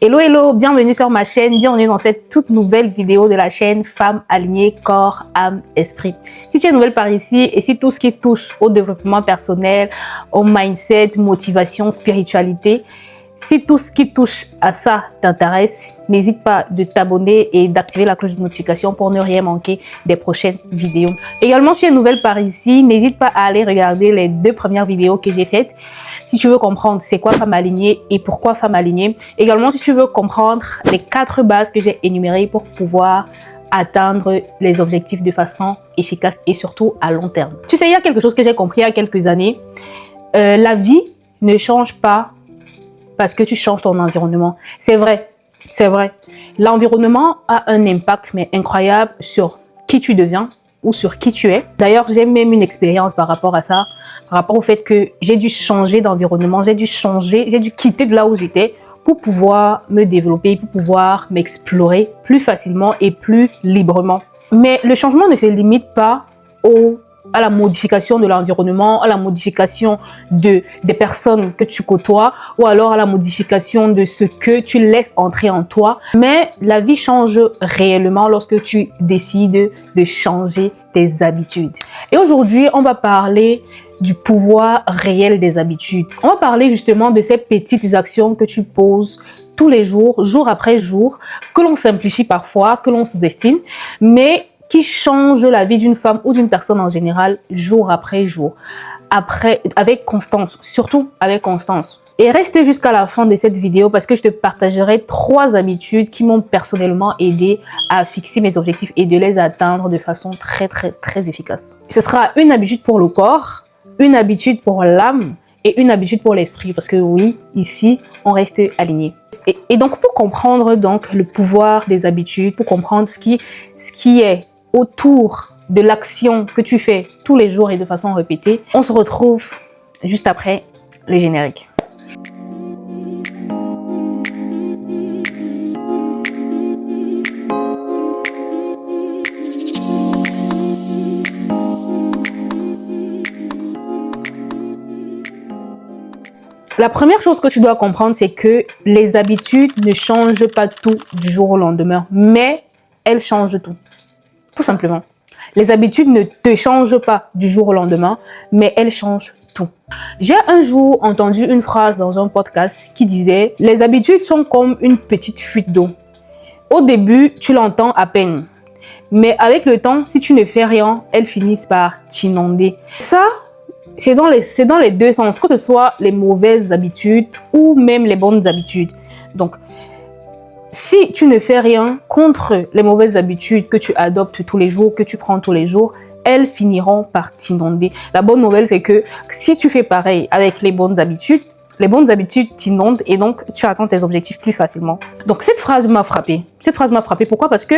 Hello, hello, bienvenue sur ma chaîne, bienvenue dans cette toute nouvelle vidéo de la chaîne Femmes alignées, corps, âme, esprit. Si tu es nouvelle par ici et si tout ce qui touche au développement personnel, au mindset, motivation, spiritualité, si tout ce qui touche à ça t'intéresse, n'hésite pas de t'abonner et d'activer la cloche de notification pour ne rien manquer des prochaines vidéos. Également, si tu es nouvelle par ici, n'hésite pas à aller regarder les 2 premières vidéos que j'ai faites. Si tu veux comprendre c'est quoi Femme alignée et pourquoi Femme alignée. Également, si tu veux comprendre les 4 bases que j'ai énumérées pour pouvoir atteindre les objectifs de façon efficace et surtout à long terme. Tu sais, il y a quelque chose que j'ai compris il y a quelques années. La vie ne change pas parce que tu changes ton environnement. C'est vrai, c'est vrai. L'environnement a un impact mais incroyable sur qui tu deviens ou sur qui tu es. D'ailleurs, j'ai même une expérience par rapport à ça, par rapport au fait que j'ai dû changer d'environnement, j'ai dû quitter de là où j'étais pour pouvoir me développer, pour pouvoir m'explorer plus facilement et plus librement. Mais le changement ne se limite pas à la modification de l'environnement, à la modification des personnes que tu côtoies ou alors à la modification de ce que tu laisses entrer en toi. Mais la vie change réellement lorsque tu décides de changer tes habitudes. Et aujourd'hui, on va parler du pouvoir réel des habitudes. On va parler justement de ces petites actions que tu poses tous les jours, jour après jour, que l'on simplifie parfois, que l'on sous-estime, mais qui change la vie d'une femme ou d'une personne en général, jour après jour. Avec constance, surtout avec constance. Et reste jusqu'à la fin de cette vidéo parce que je te partagerai 3 habitudes qui m'ont personnellement aidé à fixer mes objectifs et de les atteindre de façon très efficace. Ce sera une habitude pour le corps, une habitude pour l'âme et une habitude pour l'esprit. Parce que oui, ici, on reste aligné. Et donc, pour comprendre donc le pouvoir des habitudes, pour comprendre ce qui est autour de l'action que tu fais tous les jours et de façon répétée, on se retrouve juste après le générique. La première chose que tu dois comprendre, c'est que les habitudes ne changent pas tout du jour au lendemain, mais elles changent tout. Tout simplement. Les habitudes ne te changent pas du jour au lendemain, mais elles changent tout. J'ai un jour entendu une phrase dans un podcast qui disait « Les habitudes sont comme une petite fuite d'eau. Au début, tu l'entends à peine. Mais avec le temps, si tu ne fais rien, elles finissent par t'inonder. » Ça, c'est dans les 2 sens, que ce soit les mauvaises habitudes ou même les bonnes habitudes. Donc, si tu ne fais rien contre les mauvaises habitudes que tu adoptes tous les jours, que tu prends tous les jours, elles finiront par t'inonder. La bonne nouvelle, c'est que si tu fais pareil avec les bonnes habitudes t'inondent et donc tu atteins tes objectifs plus facilement. Donc cette phrase m'a frappée. Pourquoi? Parce que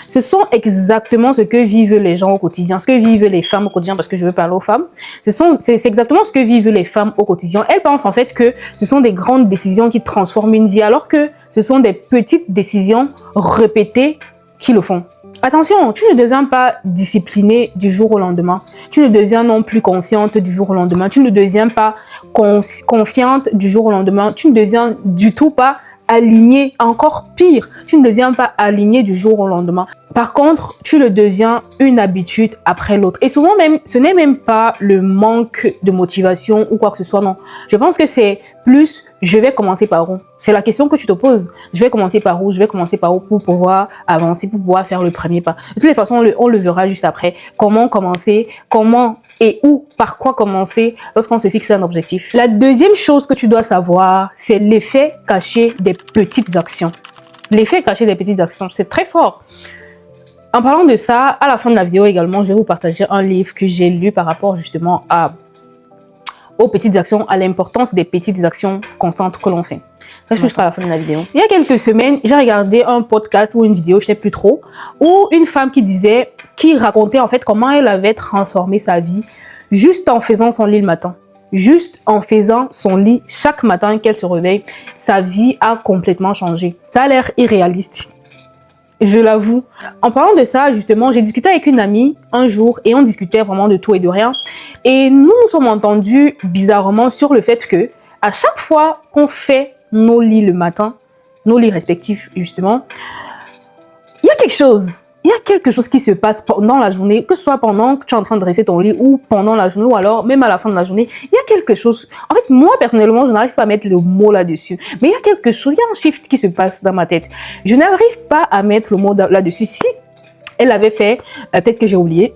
ce sont exactement ce que vivent les gens au quotidien, ce que vivent les femmes au quotidien, parce que je veux parler aux femmes. C'est exactement ce que vivent les femmes au quotidien. Elles pensent en fait que ce sont des grandes décisions qui transforment une vie, alors que ce sont des petites décisions répétées qui le font. Attention, tu ne deviens pas disciplinée du jour au lendemain. Tu ne deviens non plus confiante du jour au lendemain. Tu ne deviens pas confiante du jour au lendemain. Tu ne deviens du tout pas alignée. Encore pire, tu ne deviens pas alignée du jour au lendemain. Par contre, tu le deviens une habitude après l'autre. Et souvent même, ce n'est même pas le manque de motivation ou quoi que ce soit, non. Je pense que c'est plus, je vais commencer par où? C'est la question que tu te poses. Je vais commencer par où? Je vais commencer par où pour pouvoir avancer, pour pouvoir faire le premier pas. De toutes les façons, on le verra juste après. Comment commencer? Comment et où? Par quoi commencer lorsqu'on se fixe un objectif? La deuxième chose que tu dois savoir, c'est l'effet caché des petites actions. L'effet caché des petites actions, c'est très fort. En parlant de ça, à la fin de la vidéo également, je vais vous partager un livre que j'ai lu par rapport justement aux petites actions, à l'importance des petites actions constantes que l'on fait. Reste jusqu'à la fin de la vidéo. Il y a quelques semaines, j'ai regardé un podcast ou une vidéo, je ne sais plus trop, où une femme qui racontait en fait comment elle avait transformé sa vie juste en faisant son lit le matin. Juste en faisant son lit chaque matin qu'elle se réveille, sa vie a complètement changé. Ça a l'air irréaliste. Je l'avoue. En parlant de ça, justement, j'ai discuté avec une amie un jour et on discutait vraiment de tout et de rien. Et nous nous sommes entendus bizarrement sur le fait que à chaque fois qu'on fait nos lits le matin, nos lits respectifs, justement, il y a quelque chose qui se passe pendant la journée, que ce soit pendant que tu es en train de dresser ton lit ou pendant la journée ou alors même à la fin de la journée. Il y a quelque chose. En fait, moi, personnellement, je n'arrive pas à mettre le mot là-dessus. Mais il y a quelque chose, il y a un shift qui se passe dans ma tête. Je n'arrive pas à mettre le mot là-dessus. Si elle l'avait fait, peut-être que j'ai oublié.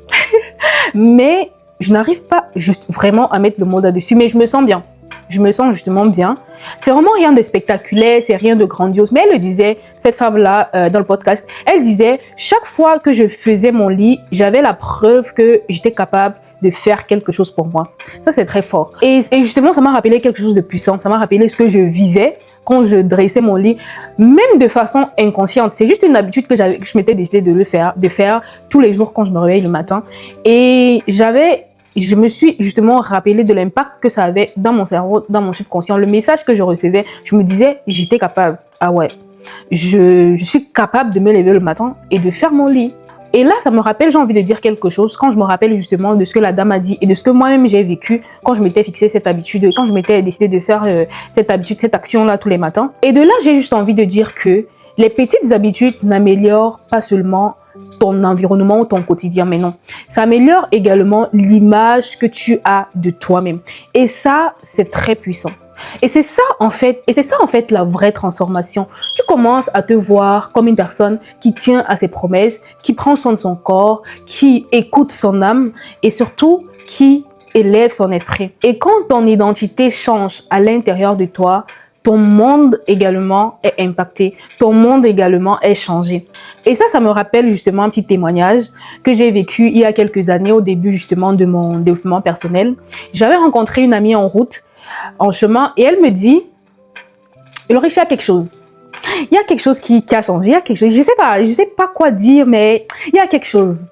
Mais je n'arrive pas juste vraiment à mettre le mot là-dessus. Mais je me sens bien. Je me sens justement bien. C'est vraiment rien de spectaculaire, c'est rien de grandiose. Mais elle le disait, cette femme-là, dans le podcast, elle disait, chaque fois que je faisais mon lit, j'avais la preuve que j'étais capable de faire quelque chose pour moi. Ça, c'est très fort. Et justement, ça m'a rappelé quelque chose de puissant. Ça m'a rappelé ce que je vivais quand je dressais mon lit, même de façon inconsciente. C'est juste une habitude que je m'étais décidé de faire tous les jours quand je me réveille le matin. Et je me suis justement rappelé de l'impact que ça avait dans mon cerveau, dans mon subconscient. Le message que je recevais, je me disais, j'étais capable. Ah ouais, je suis capable de me lever le matin et de faire mon lit. Et là, ça me rappelle, j'ai envie de dire quelque chose, quand je me rappelle justement de ce que la dame a dit et de ce que moi-même j'ai vécu quand je m'étais fixé cette habitude, quand je m'étais décidé de faire cette habitude, cette action-là tous les matins. Et de là, j'ai juste envie de dire que les petites habitudes n'améliorent pas seulement ton environnement ou ton quotidien, mais non. Ça améliore également l'image que tu as de toi-même. Et ça, c'est très puissant. Et c'est ça en fait la vraie transformation. Tu commences à te voir comme une personne qui tient à ses promesses, qui prend soin de son corps, qui écoute son âme et surtout qui élève son esprit. Et quand ton identité change à l'intérieur de toi, ton monde également est impacté, ton monde également est changé. Et ça me rappelle justement un petit témoignage que j'ai vécu il y a quelques années au début justement de mon développement personnel. J'avais rencontré une amie en route, en chemin, et elle me dit, Laurie, il y a quelque chose. Il y a quelque chose qui a changé, il y a quelque chose, je sais pas quoi dire, mais il y a quelque chose.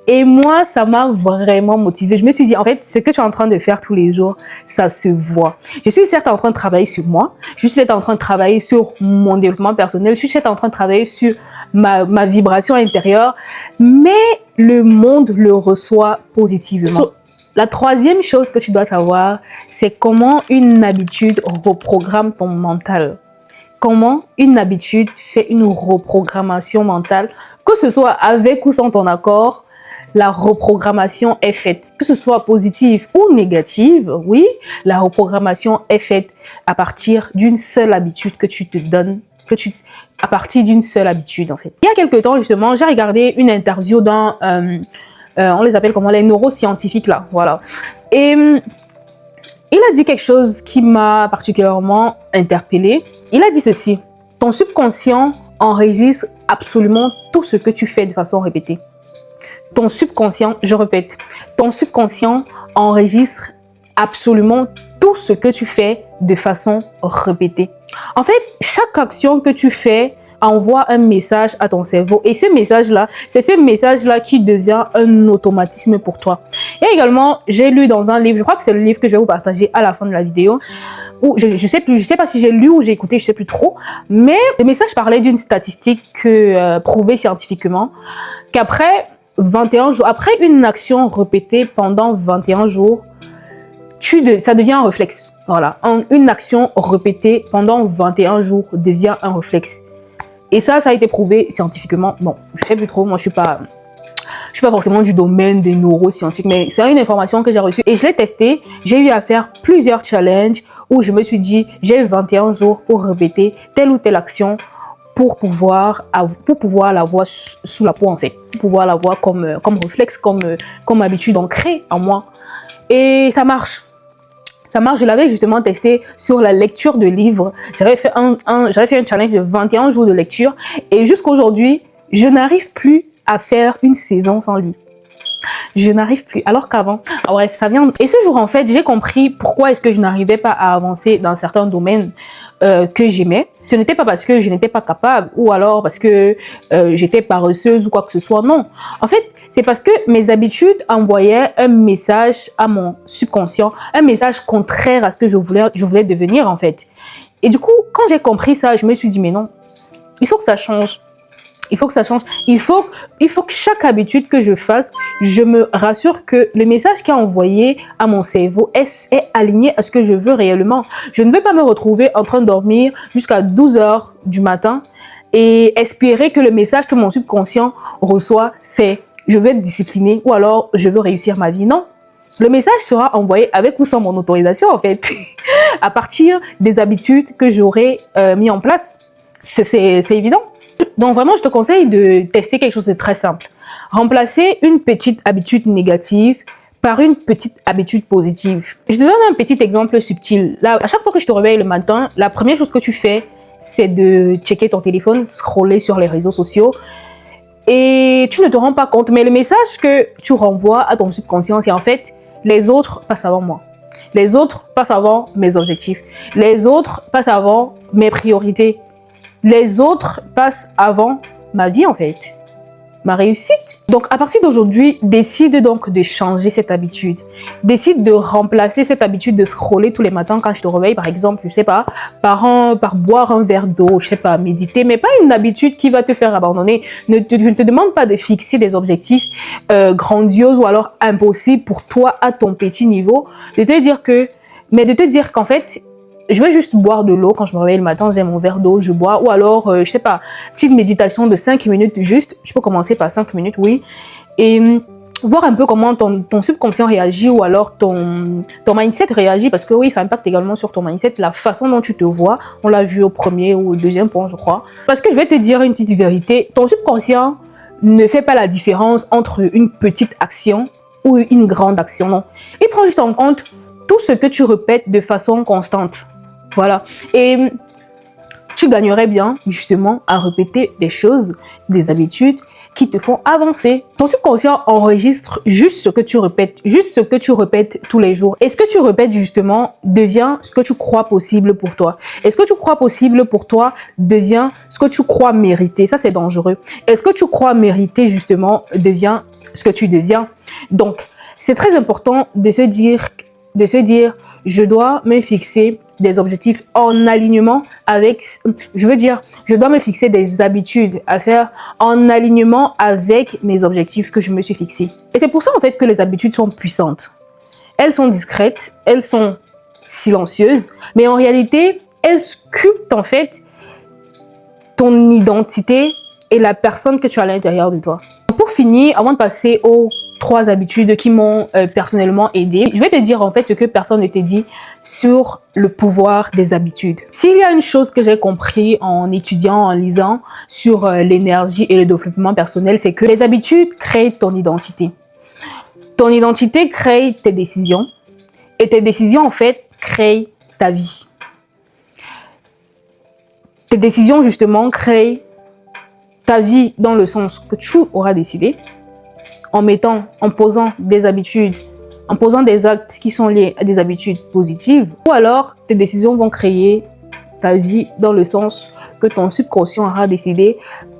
Et moi, ça m'a vraiment motivée. Je me suis dit, en fait, ce que tu es en train de faire tous les jours, ça se voit. Je suis certes en train de travailler sur moi. Je suis certes en train de travailler sur mon développement personnel. Je suis certes en train de travailler sur ma vibration intérieure. Mais le monde le reçoit positivement. La troisième chose que tu dois savoir, c'est comment une habitude reprogramme ton mental. Comment une habitude fait une reprogrammation mentale, que ce soit avec ou sans ton accord. La reprogrammation est faite, que ce soit positive ou négative, oui, la reprogrammation est faite à partir d'une seule habitude que tu te donnes, à partir d'une seule habitude en fait. Il y a quelques temps justement, j'ai regardé une interview dans, on les appelle comment, les neuroscientifiques là, voilà. Et il a dit quelque chose qui m'a particulièrement interpellée. Il a dit ceci, ton subconscient enregistre absolument tout ce que tu fais de façon répétée. Ton subconscient, je répète, ton subconscient enregistre absolument tout ce que tu fais de façon répétée. En fait, chaque action que tu fais envoie un message à ton cerveau. Et ce message-là, c'est ce message-là qui devient un automatisme pour toi. Et également, j'ai lu dans un livre, je crois que c'est le livre que je vais vous partager à la fin de la vidéo, où je sais pas si j'ai lu ou j'ai écouté, je sais plus trop, mais le message parlait d'une statistique prouvée scientifiquement, qu'après 21 jours, après une action répétée pendant 21 jours, ça devient un réflexe. Voilà, une action répétée pendant 21 jours devient un réflexe. Et ça a été prouvé scientifiquement. Bon, je sais plus trop, moi je suis pas forcément du domaine des neuroscientifiques, mais c'est une information que j'ai reçue et je l'ai testée. J'ai eu à faire plusieurs challenges où je me suis dit, j'ai 21 jours pour répéter telle ou telle action pour pouvoir la voir sous la peau en fait, pour pouvoir la voir comme réflexe, comme habitude ancrée en moi. Et ça marche. Ça marche, je l'avais justement testé sur la lecture de livres. J'avais fait un challenge de 21 jours de lecture et jusqu'aujourd'hui, je n'arrive plus à faire une saison sans livre. Je n'arrive plus, alors qu'avant, bref, ça vient. Et ce jour, en fait, j'ai compris pourquoi est-ce que je n'arrivais pas à avancer dans certains domaines que j'aimais. Ce n'était pas parce que je n'étais pas capable ou alors parce que j'étais paresseuse ou quoi que ce soit, non. En fait, c'est parce que mes habitudes envoyaient un message à mon subconscient, un message contraire à ce que je voulais devenir, en fait. Et du coup, quand j'ai compris ça, je me suis dit, mais non, il faut que ça change. Il faut que ça change. Il faut que chaque habitude que je fasse, je me rassure que le message qui est envoyé à mon cerveau est aligné à ce que je veux réellement. Je ne veux pas me retrouver en train de dormir jusqu'à 12 heures du matin et espérer que le message que mon subconscient reçoit, c'est « je veux être discipliné » ou alors « je veux réussir ma vie ». Non, le message sera envoyé avec ou sans mon autorisation en fait, à partir des habitudes que j'aurai mis en place. C'est évident. Donc vraiment, je te conseille de tester quelque chose de très simple. Remplacer une petite habitude négative par une petite habitude positive. Je te donne un petit exemple subtil. Là, à chaque fois que je te réveille le matin, la première chose que tu fais, c'est de checker ton téléphone, scroller sur les réseaux sociaux. Et tu ne te rends pas compte, mais le message que tu renvoies à ton subconscient, c'est en fait, les autres passent avant moi. Les autres passent avant mes objectifs. Les autres passent avant mes priorités. Les autres passent avant ma vie en fait, ma réussite. Donc à partir d'aujourd'hui, décide donc de changer cette habitude. Décide de remplacer cette habitude de scroller tous les matins quand je te réveille, par exemple, je sais pas, par boire un verre d'eau, je sais pas, méditer, mais pas une habitude qui va te faire abandonner. Je ne te demande pas de fixer des objectifs grandioses ou alors impossibles pour toi à ton petit niveau, mais de te dire qu'en fait, je vais juste boire de l'eau quand je me réveille le matin, j'ai mon verre d'eau, je bois. Ou alors, je sais pas, petite méditation de 5 minutes juste. Je peux commencer par 5 minutes, oui. Et voir un peu comment ton subconscient réagit ou alors ton mindset réagit. Parce que oui, ça impacte également sur ton mindset, la façon dont tu te vois. On l'a vu au premier ou au deuxième point, je crois. Parce que je vais te dire une petite vérité. Ton subconscient ne fait pas la différence entre une petite action ou une grande action, non. Il prend juste en compte tout ce que tu répètes de façon constante. Voilà. Et tu gagnerais bien, justement, à répéter des choses, des habitudes qui te font avancer. Ton subconscient enregistre juste ce que tu répètes tous les jours. Et ce que tu répètes, justement, devient ce que tu crois possible pour toi. Et ce que tu crois possible pour toi devient ce que tu crois mériter. Ça, c'est dangereux. Et ce que tu crois mériter, justement, devient ce que tu deviens. Donc, c'est très important de se dire, je dois me fixer des objectifs en alignement avec, je dois me fixer des habitudes à faire en alignement avec mes objectifs que je me suis fixés. Et c'est pour ça en fait que les habitudes sont puissantes. Elles sont discrètes, elles sont silencieuses, mais en réalité, elles sculptent en fait ton identité et la personne que tu as à l'intérieur de toi. Pour finir, avant de passer aux 3 habitudes qui m'ont personnellement aidé, je vais te dire en fait ce que personne ne t'a dit sur le pouvoir des habitudes. S'il y a une chose que j'ai compris en étudiant, en lisant sur l'énergie et le développement personnel, c'est que les habitudes créent ton identité. Ton identité crée tes décisions et tes décisions en fait créent ta vie. Tes décisions justement créent ta vie dans le sens que tu auras décidé, en posant des habitudes, en posant des actes qui sont liés à des habitudes positives, ou alors tes décisions vont créer ta vie dans le sens que ton subconscient aura décidé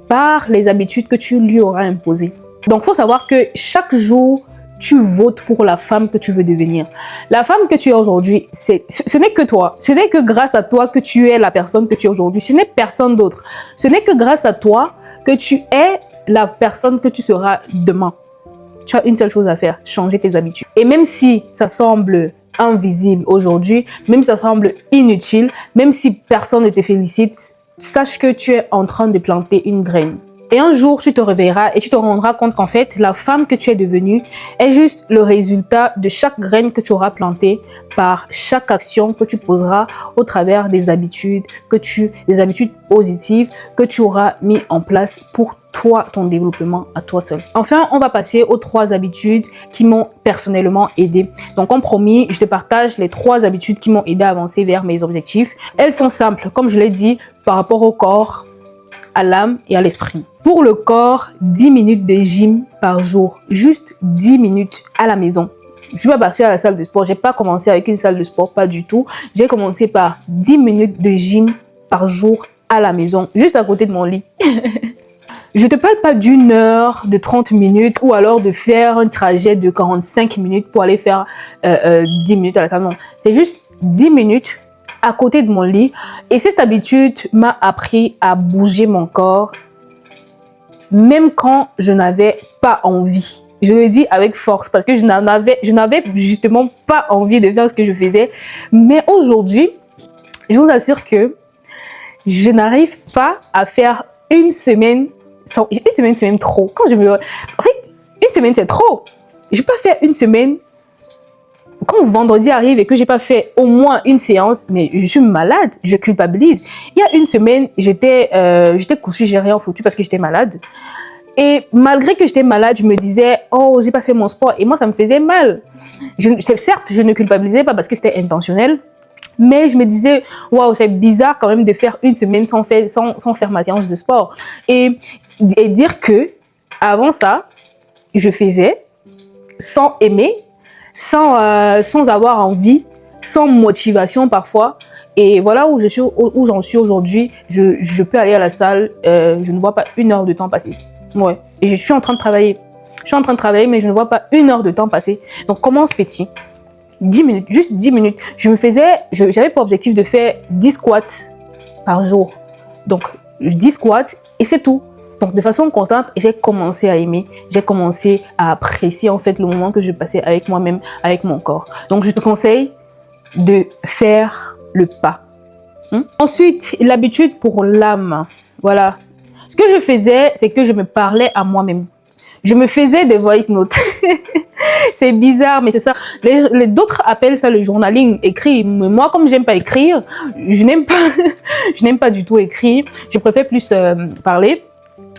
par les habitudes que tu lui auras imposées. Donc, il faut savoir que chaque jour, tu votes pour la femme que tu veux devenir. La femme que tu es aujourd'hui, ce n'est que toi. Ce n'est que grâce à toi que tu es la personne que tu es aujourd'hui. Ce n'est personne d'autre. Ce n'est que grâce à toi que tu es la personne que tu seras demain. Tu as une seule chose à faire, changer tes habitudes. Et même si ça semble invisible aujourd'hui, même si ça semble inutile, même si personne ne te félicite, sache que tu es en train de planter une graine. Et un jour, tu te réveilleras et tu te rendras compte qu'en fait, la femme que tu es devenue est juste le résultat de chaque graine que tu auras plantée par chaque action que tu poseras au travers des habitudes positives que tu auras mis en place pour toi, ton développement à toi seul. Enfin, on va passer aux 3 habitudes qui m'ont personnellement aidé. Donc, comme promis, je te partage les 3 habitudes qui m'ont aidé à avancer vers mes objectifs. Elles sont simples, comme je l'ai dit, par rapport au corps, à l'âme et à l'esprit. Pour le corps, 10 minutes de gym par jour. Juste 10 minutes à la maison. Je suis pas partie à la salle de sport. J'ai pas commencé avec une salle de sport, pas du tout. J'ai commencé par 10 minutes de gym par jour à la maison, juste à côté de mon lit. Je te parle pas d'une heure, de 30 minutes ou alors de faire un trajet de 45 minutes pour aller faire 10 minutes à la salle. Non, c'est juste 10 minutes à côté de mon lit. Et cette habitude m'a appris à bouger mon corps, même quand je n'avais pas envie. Je le dis avec force parce que je n'avais justement pas envie de faire ce que je faisais. Mais aujourd'hui, je vous assure que je n'arrive pas à faire une semaine sans... Une semaine, c'est même trop. Quand je me... En fait, une semaine, c'est trop. Je peux pas faire une semaine... Quand vendredi arrive et que j'ai pas fait au moins une séance, mais je suis malade, je culpabilise. Il y a une semaine, j'étais couchée, j'ai rien foutu parce que j'étais malade. Et malgré que j'étais malade, je me disais, oh, j'ai pas fait mon sport. Et moi, ça me faisait mal. Certes, je ne culpabilisais pas parce que c'était intentionnel. Mais je me disais, waouh, c'est bizarre quand même de faire une semaine sans faire ma séance de sport. Et dire que, avant ça, je faisais sans aimer, sans avoir envie, sans motivation parfois. Et voilà où j'en suis aujourd'hui. Je peux aller à la salle, je ne vois pas 1 heure de temps passer. Ouais. Et je suis en train de travailler. Je suis en train de travailler, mais je ne vois pas 1 heure de temps passer. Donc, commence petit. 10 minutes, juste 10 minutes. J'avais pour objectif de faire 10 squats par jour. Donc, 10 squats et c'est tout. Donc, de façon constante, j'ai commencé à aimer. J'ai commencé à apprécier, en fait, le moment que je passais avec moi-même, avec mon corps. Donc, je te conseille de faire le pas. Ensuite, l'habitude pour l'âme. Voilà. Ce que je faisais, c'est que je me parlais à moi-même. Je me faisais des voice notes. C'est bizarre, mais c'est ça. D'autres appellent ça le journaling écrit. Mais moi, comme j'aime pas écrire, je n'aime pas du tout écrire. Je préfère plus parler.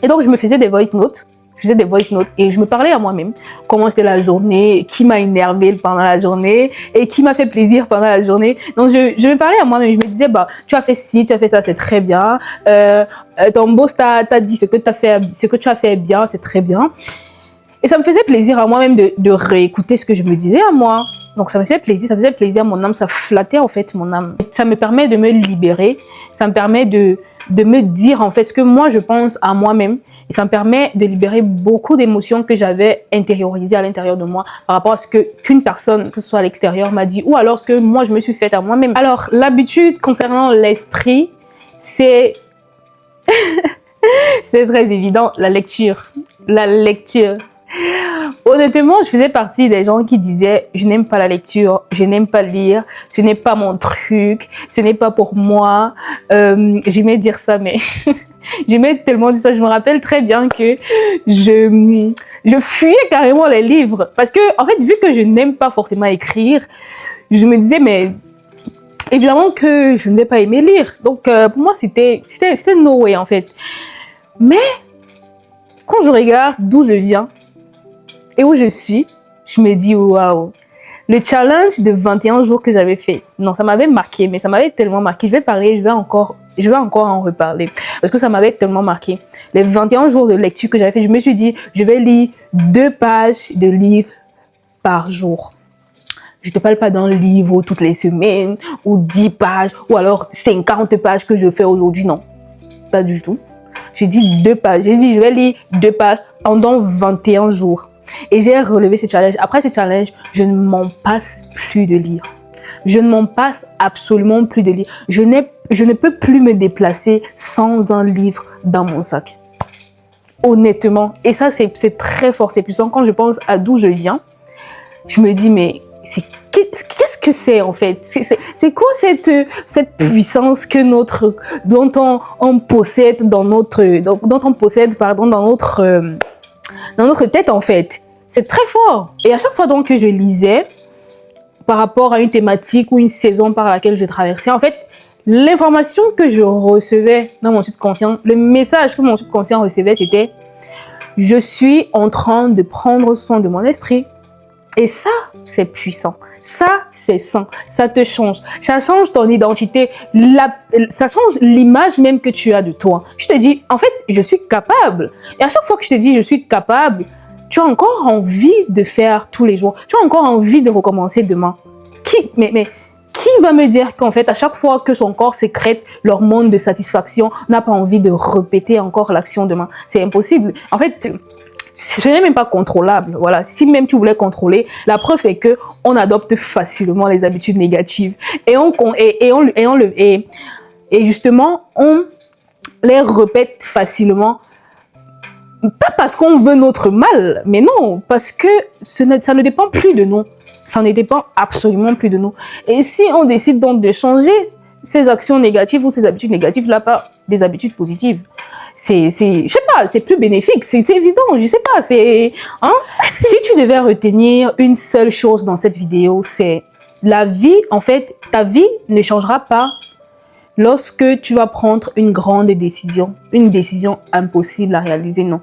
Et donc, je me faisais des voice notes. Je faisais des voice notes et je me parlais à moi-même. Comment c'était la journée, qui m'a énervé pendant la journée et qui m'a fait plaisir pendant la journée. Donc, je me parlais à moi-même. Je me disais, bah, tu as fait ci, tu as fait ça, c'est très bien. Ton boss t'a dit ce que tu as fait bien, c'est très bien. Et ça me faisait plaisir à moi-même de réécouter ce que je me disais à moi. Donc, ça me faisait plaisir à mon âme, ça flattait en fait mon âme. Ça me permet de me libérer, ça me permet de me dire en fait ce que moi je pense à moi-même. Et ça me permet de libérer beaucoup d'émotions que j'avais intériorisées à l'intérieur de moi par rapport à ce qu'une personne, que ce soit à l'extérieur, m'a dit ou alors ce que moi je me suis faite à moi-même. Alors, l'habitude concernant l'esprit, c'est... c'est très évident, la lecture. La lecture. Honnêtement, je faisais partie des gens qui disaient je n'aime pas la lecture, je n'aime pas lire, ce n'est pas mon truc, ce n'est pas pour moi. J'aimais dire ça, mais j'aimais tellement dire ça. Je me rappelle très bien que je fuyais carrément les livres parce que, en fait, vu que je n'aime pas forcément écrire, je me disais mais évidemment que je ne vais pas aimer lire. Donc pour moi, c'était no way en fait. Mais quand je regarde d'où je viens et où je suis, je me dis waouh. Le challenge de 21 jours que j'avais fait, non, ça m'avait marqué, mais ça m'avait tellement marqué. Je vais encore en reparler parce que ça m'avait tellement marqué. Les 21 jours de lecture que j'avais fait, je me suis dit, je vais lire 2 pages de livre par jour. Je te parle pas d'un livre toutes les semaines ou 10 pages ou alors 50 pages que je fais aujourd'hui, non, pas du tout. J'ai dit 2 pages. J'ai dit, je vais lire 2 pages pendant 21 jours. Et j'ai relevé ce challenge. Après ce challenge, je ne m'en passe plus de lire. Je ne m'en passe absolument plus de lire. Je ne peux plus me déplacer sans un livre dans mon sac. Honnêtement. Et ça, c'est très fort, c'est puissant. Quand je pense à d'où je viens, je me dis, mais qu'est-ce que c'est en fait? C'est quoi cette puissance dont on possède dans notre tête en fait? C'est très fort. Et à chaque fois donc que je lisais par rapport à une thématique ou une saison par laquelle je traversais, en fait, l'information que je recevais dans mon subconscient, le message que mon subconscient recevait, c'était « Je suis en train de prendre soin de mon esprit ». Et ça, c'est puissant. Ça, c'est sain. Ça te change. Ça change ton identité. Ça change l'image même que tu as de toi. Je te dis, en fait, je suis capable. Et à chaque fois que je te dis, je suis capable, tu as encore envie de faire tous les jours. Tu as encore envie de recommencer demain. Qui va me dire qu'en fait, à chaque fois que son corps sécrète l'hormone de satisfaction, n'a pas envie de répéter encore l'action demain? C'est impossible. En fait, ce n'est même pas contrôlable. Voilà. Si même tu voulais contrôler, la preuve c'est que on adopte facilement les habitudes négatives et justement on les répète facilement. Pas parce qu'on veut notre mal, mais non, parce que ça ne dépend plus de nous. Ça ne dépend absolument plus de nous. Et si on décide donc de changer ces actions négatives ou ces habitudes négatives-là par des habitudes positives. Je sais pas, c'est plus bénéfique, c'est évident, je sais pas, hein? Si tu devais retenir une seule chose dans cette vidéo, c'est la vie, en fait, ta vie ne changera pas lorsque tu vas prendre une grande décision, une décision impossible à réaliser, non.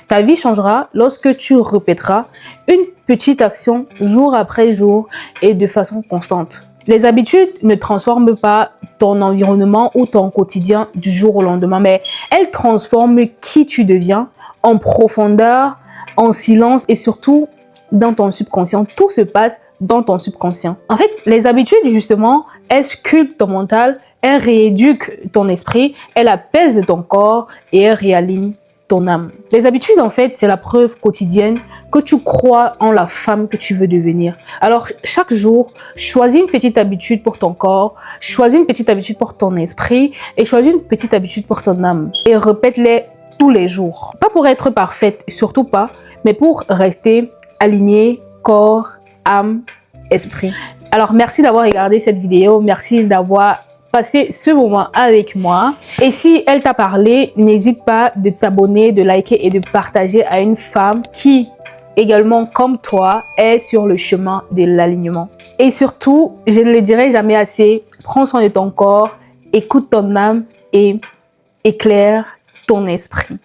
Ta vie changera lorsque tu répéteras une petite action jour après jour et de façon constante. Les habitudes ne transforment pas ton environnement ou ton quotidien du jour au lendemain, mais elles transforment qui tu deviens en profondeur, en silence et surtout dans ton subconscient. Tout se passe dans ton subconscient. En fait, les habitudes, justement, elles sculptent ton mental, elles rééduquent ton esprit, elles apaisent ton corps et elles réalignent ton âme. Les habitudes, en fait, c'est la preuve quotidienne que tu crois en la femme que tu veux devenir. Alors, chaque jour, choisis une petite habitude pour ton corps, choisis une petite habitude pour ton esprit et choisis une petite habitude pour ton âme. Et répète-les tous les jours. Pas pour être parfaite, surtout pas, mais pour rester alignée, corps, âme, esprit. Alors, merci d'avoir regardé cette vidéo. Merci d'avoir passer ce moment avec moi. Et si elle t'a parlé, n'hésite pas de t'abonner, de liker et de partager à une femme qui, également comme toi, est sur le chemin de l'alignement. Et surtout, je ne le dirai jamais assez, prends soin de ton corps, écoute ton âme et éclaire ton esprit.